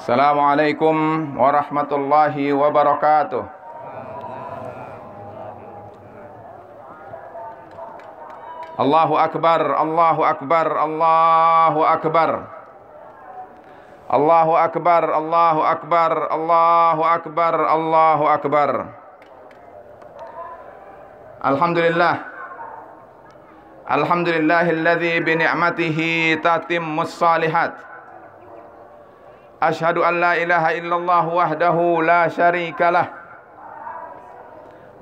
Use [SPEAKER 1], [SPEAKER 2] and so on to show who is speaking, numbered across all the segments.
[SPEAKER 1] Assalamualaikum warahmatullahi wabarakatuh. Allahu akbar, Allahu akbar, Allahu akbar. Allahu akbar, Allahu akbar, Allahu akbar, Allahu akbar. Alhamdulillah. Alhamdulillahilladzi bi ni'matihi tatimmus shalihat. Asyhadu an la ilaha illallah wahdahu la syarika lah.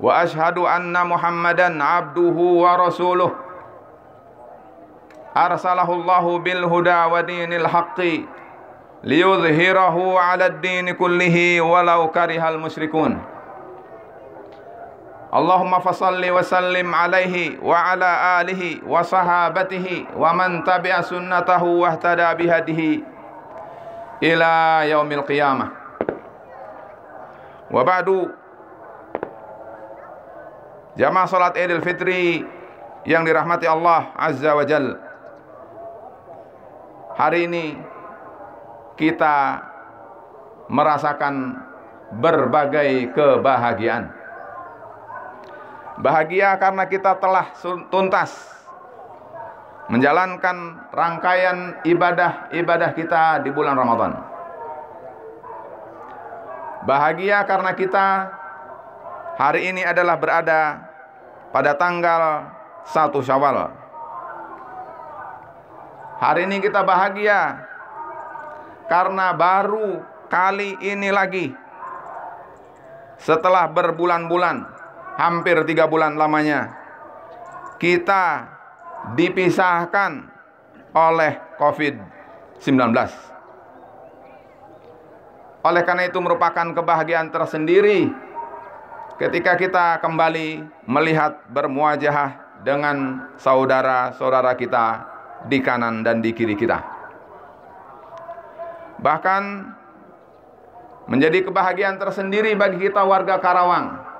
[SPEAKER 1] Wa asyhadu anna Muhammadan abduhu wa rasuluh. Arsalahu Allahu bil huda wa dinil haqqi liyudhhirahu 'ala ad-din kullihi walau karihal musyrikun. Allahumma fassalli wa sallim alaihi wa ala alihi wa sahabatihi wa man tabi'a sunnatahu wa ihtada bihadihi ila yaumil qiyamah. Wa ba'du. Jamaah salat Idul Fitri yang dirahmati Allah Azza wa Jalla. Hari ini kita merasakan berbagai kebahagiaan. Bahagia karena kita telah tuntas menjalankan rangkaian ibadah-ibadah kita di bulan Ramadan. Bahagia karena kita hari ini adalah berada pada tanggal 1 Syawal. Hari ini kita bahagia karena baru kali ini lagi setelah berbulan-bulan, hampir 3 bulan lamanya, kita dipisahkan oleh COVID-19. Oleh karena itu merupakan kebahagiaan tersendiri ketika kita kembali melihat bermuajahah dengan saudara-saudara kita di kanan dan di kiri kita. Bahkan menjadi kebahagiaan tersendiri bagi kita warga Karawang,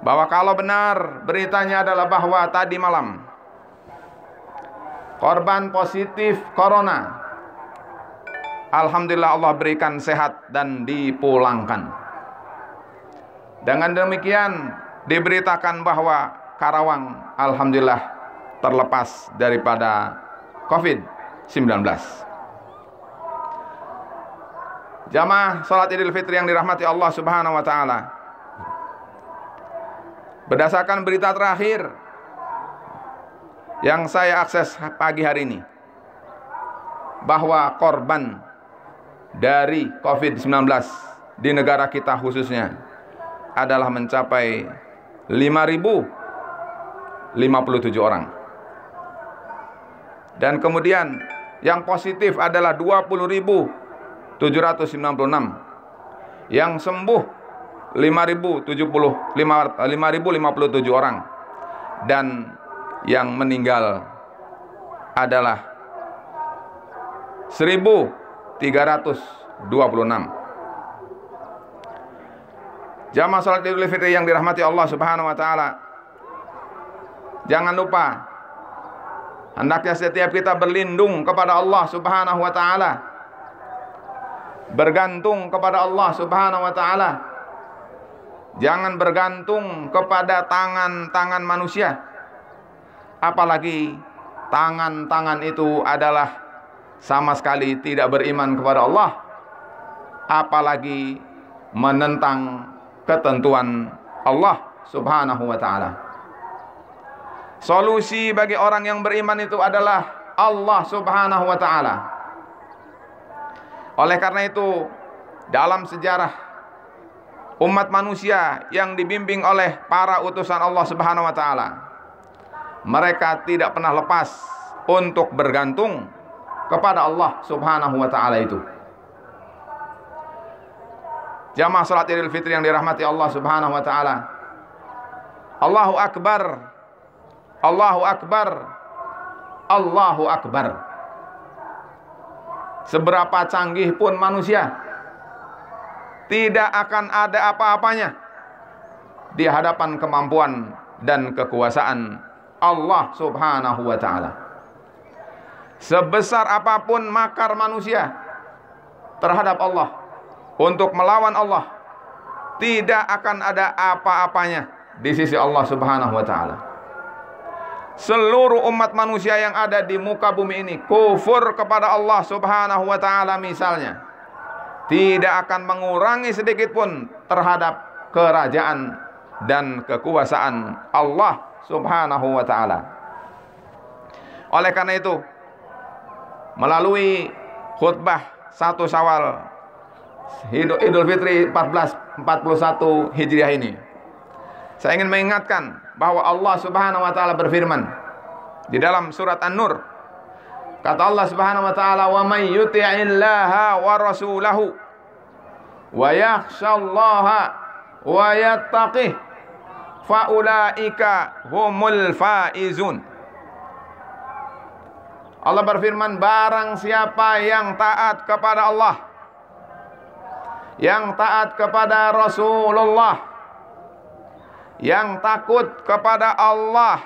[SPEAKER 1] bahwa kalau benar beritanya adalah bahwa tadi malam korban positif corona, alhamdulillah Allah berikan sehat dan dipulangkan. Dengan demikian diberitakan bahwa Karawang alhamdulillah terlepas daripada COVID-19. Jamaah salat Idul Fitri yang dirahmati Allah Subhanahu wa taala. Berdasarkan berita terakhir yang saya akses pagi hari ini, bahwa korban dari COVID-19 di negara kita khususnya adalah mencapai 5.057 orang. Dan kemudian yang positif adalah 20.796, yang sembuh 5.057 orang, dan yang meninggal adalah 1.326. Jamaah salat Idul Fitri yang dirahmati Allah Subhanahu wa taala, jangan lupa hendaknya setiap kita berlindung kepada Allah Subhanahu wa taala, bergantung kepada Allah Subhanahu wa taala. Jangan bergantung kepada tangan-tangan manusia, apalagi tangan-tangan itu adalah sama sekali tidak beriman kepada Allah, apalagi menentang ketentuan Allah Subhanahu wa ta'ala. Solusi bagi orang yang beriman itu adalah Allah Subhanahu wa ta'ala. Oleh karena itu, dalam sejarah umat manusia yang dibimbing oleh para utusan Allah Subhanahu wa ta'ala, mereka tidak pernah lepas untuk bergantung kepada Allah Subhanahu wa ta'ala itu. Jamaah salat Idul Fitri yang dirahmati Allah Subhanahu wa ta'ala, Allahu akbar, Allahu akbar, Allahu akbar. Seberapa canggih pun manusia, tidak akan ada apa-apanya di hadapan kemampuan dan kekuasaan Allah Subhanahu wa ta'ala. Sebesar apapun makar manusia, terhadap Allah, untuk melawan Allah, tidak akan ada apa-apanya di sisi Allah Subhanahu wa ta'ala. Seluruh umat manusia yang ada di muka bumi ini kufur kepada Allah Subhanahu wa ta'ala misalnya, tidak akan mengurangi sedikit pun terhadap kerajaan dan kekuasaan Allah Subhanahu wa ta'ala. Oleh karena itu, melalui khutbah 1 Syawal Idul Fitri 1441 Hijriah ini, saya ingin mengingatkan bahwa Allah Subhanahu wa ta'ala berfirman di dalam surat An-Nur. Kata Allah Subhanahu wa ta'ala, "Wa may yuti'illaha wa rasulahu wa yakhshallaha wa yattaqih faulaika humul faizun." Allah berfirman, barang siapa yang taat kepada Allah, yang taat kepada Rasulullah, yang takut kepada Allah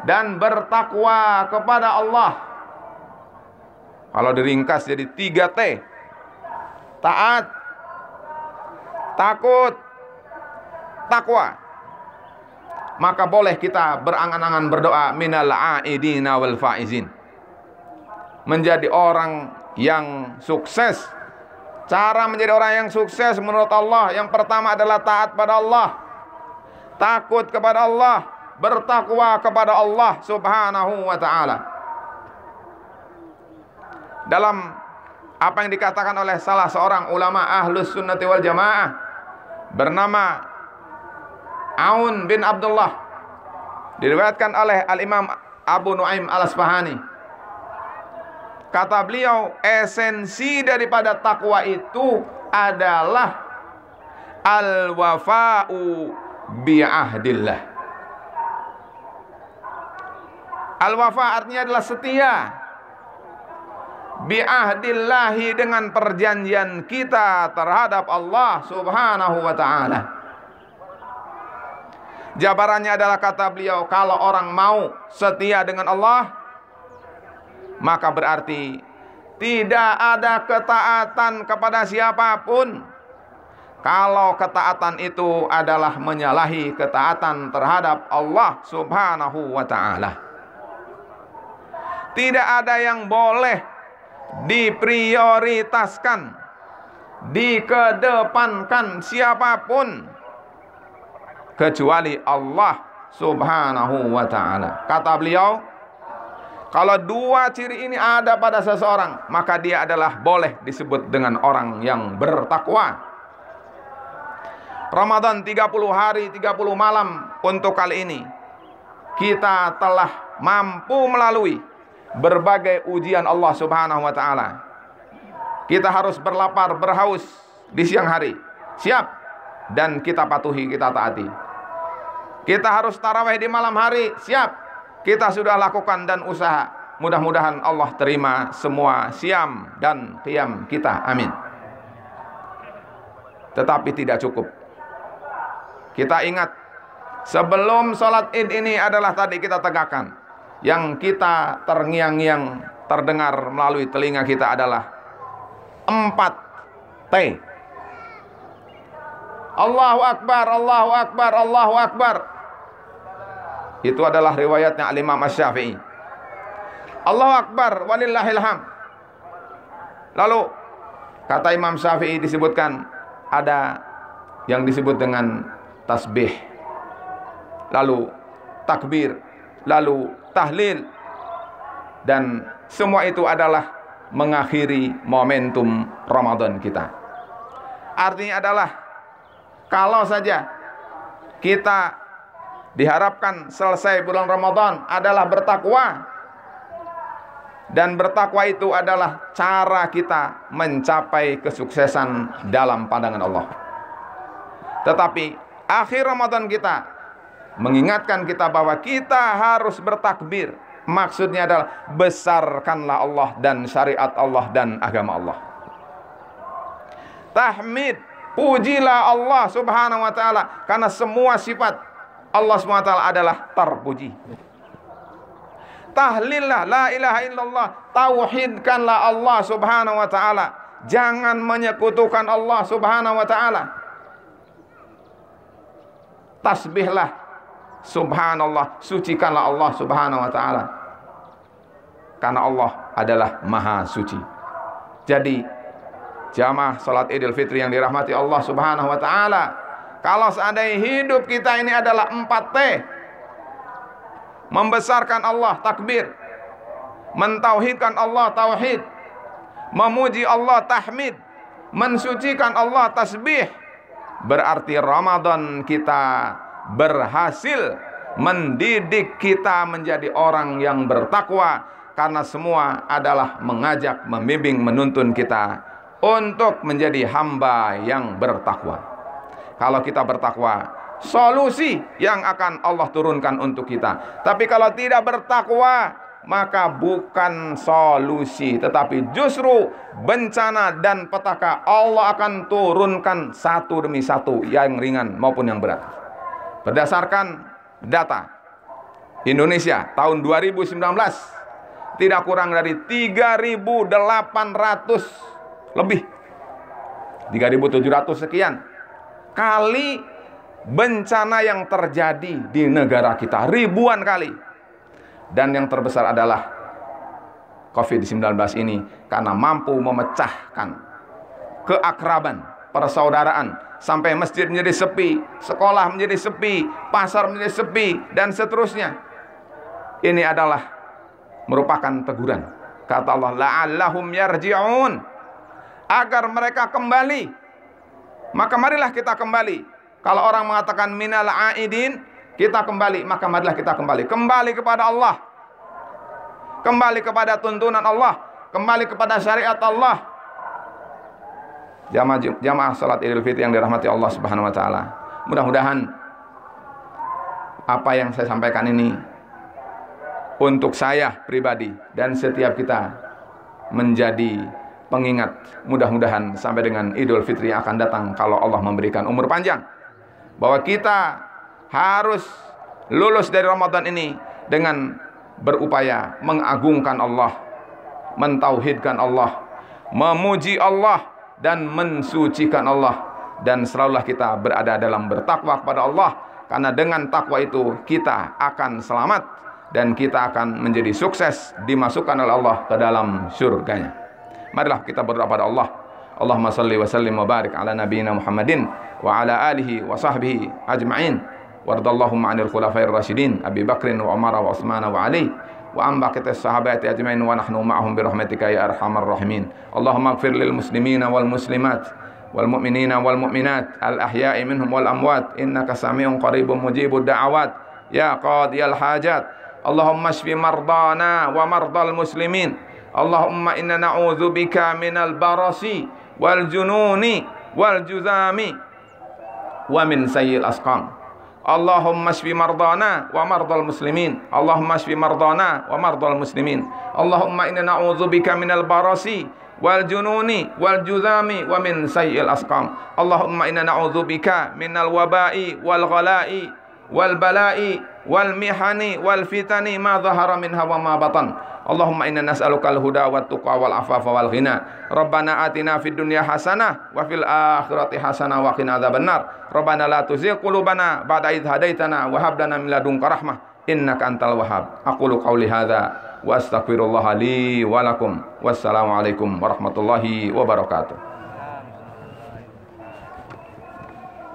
[SPEAKER 1] dan bertakwa kepada Allah. Kalau diringkas jadi 3T: taat, takut, takwa. Maka boleh kita berangan-angan berdoa minal aidina wal faizin, menjadi orang yang sukses. Cara menjadi orang yang sukses menurut Allah, yang pertama adalah taat pada Allah, takut kepada Allah, bertakwa kepada Allah Subhanahu wa ta'ala. Dalam apa yang dikatakan oleh salah seorang ulama Ahlus Sunnati wal Jamaah bernama Aun bin Abdullah, diriwayatkan oleh Al-Imam Abu Nuaim Al-Asfahani, kata beliau, esensi daripada takwa itu adalah al-wafa'u bi'ahdillah. Al-wafa artinya adalah setia, bi'ahdillahi, dengan perjanjian kita terhadap Allah Subhanahu wa ta'ala. Jabarannya adalah, kata beliau, kalau orang mau setia dengan Allah, maka berarti tidak ada ketaatan kepada siapapun kalau ketaatan itu adalah menyalahi ketaatan terhadap Allah Subhanahu wa ta'ala. Tidak ada yang boleh diprioritaskan, dikedepankan siapapun kecuali Allah Subhanahu wa ta'ala. Kata beliau, kalau 2 ciri ini ada pada seseorang, maka dia adalah boleh disebut dengan orang yang bertakwa. Ramadan 30 hari 30 malam untuk kali ini, kita telah mampu melalui berbagai ujian Allah Subhanahu wa ta'ala. Kita harus berlapar, berhaus di siang hari, siap, dan kita patuhi, kita taati. Kita harus tarawih di malam hari, siap, kita sudah lakukan dan usaha. Mudah-mudahan Allah terima semua siam dan qiyam kita, amin. Tetapi tidak cukup. Kita ingat, sebelum sholat id ini adalah tadi kita tegakkan, yang kita terngiang-ngiang terdengar melalui telinga kita adalah 4T. Allahu Akbar, Allahu Akbar, Allahu Akbar. Itu adalah riwayatnya Al-Imam Asy-Syafi'i. Allahu Akbar walillahil hamd. Lalu kata Imam Syafi'i disebutkan ada yang disebut dengan tasbih, lalu takbir, lalu tahlil, dan semua itu adalah mengakhiri momentum Ramadan kita. Artinya adalah, kalau saja kita diharapkan selesai bulan Ramadan adalah bertakwa, dan bertakwa itu adalah cara kita mencapai kesuksesan dalam pandangan Allah. Tetapi akhir Ramadan kita mengingatkan kita bahwa kita harus bertakbir. Maksudnya adalah besarkanlah Allah dan syariat Allah dan agama Allah. Tahmid, pujilah Allah Subhanahu wa ta'ala, karena semua sifat Allah Subhanahu wa ta'ala adalah terpuji. Tahlillah la ilaha illallah, tauhidkanlah Allah Subhanahu wa ta'ala, Jangan menyekutukan Allah Subhanahu wa taala. Tasbihlah, subhanallah, sucikanlah Allah Subhanahu wa taala. Karena Allah adalah Maha Suci. Jadi jamaah salat Idul Fitri yang dirahmati Allah Subhanahu wa taala, kalau seandainya hidup kita ini adalah 4T, membesarkan Allah takbir, mentauhidkan Allah tauhid, memuji Allah tahmid, mensucikan Allah tasbih, berarti Ramadan kita berhasil mendidik kita menjadi orang yang bertakwa, karena semua adalah mengajak, membimbing, menuntun kita untuk menjadi hamba yang bertakwa. Kalau kita bertakwa, solusi yang akan Allah turunkan untuk kita. Tapi kalau tidak bertakwa, maka bukan solusi, tetapi justru bencana dan petaka Allah akan turunkan satu demi satu, yang ringan maupun yang berat. Berdasarkan data Indonesia tahun 2019, tidak kurang dari 3.800 lebih, 3.700 sekian kali bencana yang terjadi di negara kita, ribuan kali. Dan yang terbesar adalah COVID-19 ini, karena mampu memecahkan keakraban, persaudaraan, sampai masjid menjadi sepi, sekolah menjadi sepi, pasar menjadi sepi, dan seterusnya. Ini adalah merupakan teguran. Kata Allah, la'allahum yarji'un, agar mereka kembali. Maka marilah kita kembali. Kalau orang mengatakan minal aidin, kita kembali, maka marilah kita kembali. Kembali kepada Allah, kembali kepada tuntunan Allah, kembali kepada syariat Allah. Jamaah salat Idul Fitri yang dirahmati Allah Subhanahu wa taala, mudah-mudahan apa yang saya sampaikan ini untuk saya pribadi dan setiap kita menjadi pengingat. Mudah-mudahan sampai dengan Idul Fitri yang akan datang, kalau Allah memberikan umur panjang, bahwa kita harus lulus dari Ramadan ini dengan berupaya mengagungkan Allah, mentauhidkan Allah, memuji Allah, dan mensucikan Allah. Dan selalulah kita berada dalam bertakwa kepada Allah, karena dengan takwa itu kita akan selamat dan kita akan menjadi sukses, dimasukkan oleh Allah ke dalam surganya. Marilah kita berdoa pada Allah. Allahumma salli wa sallim wa barik ala nabiyyina Muhammadin wa ala alihi wa sahbihi ajma'in. Wardallahumma 'anil khulafair rasyidin Abi Bakrin wa Umar wa Utsman wa Ali wa an baqiyatis sahabati ajma'in wa nahnu ma'ahum bi rahmatika ya arhamar rahimin. Allahumma ighfir lil muslimina wal muslimat wal mu'minina wal mu'minat al ahya'i minhum wal amwat innaka sami'un qaribun mujibud da'awat ya qadiyal hajat. Allahumma shfi mardana wa mardal muslimin. Allahumma inna na'udzubika minal barasi wal jununi wal juzami wa min sayyil asqam. Allahumma shfi mardana wa mardal muslimin. Allahumma shfi mardana wa mardal muslimin. Allahumma inna na'udzubika minal barasi wal jununi wal juzami wa min sayyil asqam. Allahumma inna na'udzubika minal wabai wal ghalai wal balai wal mihani wal fitani ma dhahara minha wa ma batan. Allahumma inna nas'aluka al-huda wat tuqa wal afafa wal ghina. Rabbana atina fid dunya hasanah wa fil akhirati hasanah wa qina adzabannar. Rabbana la tuzigh qulubana ba'da idh hadaitana wa hab lana min ladunka rahmah innaka antal wahhab. Aqulu qawli hadza wa astaghfirullaha li wa lakum. Wassalamu alaikum warahmatullahi wabarakatuh.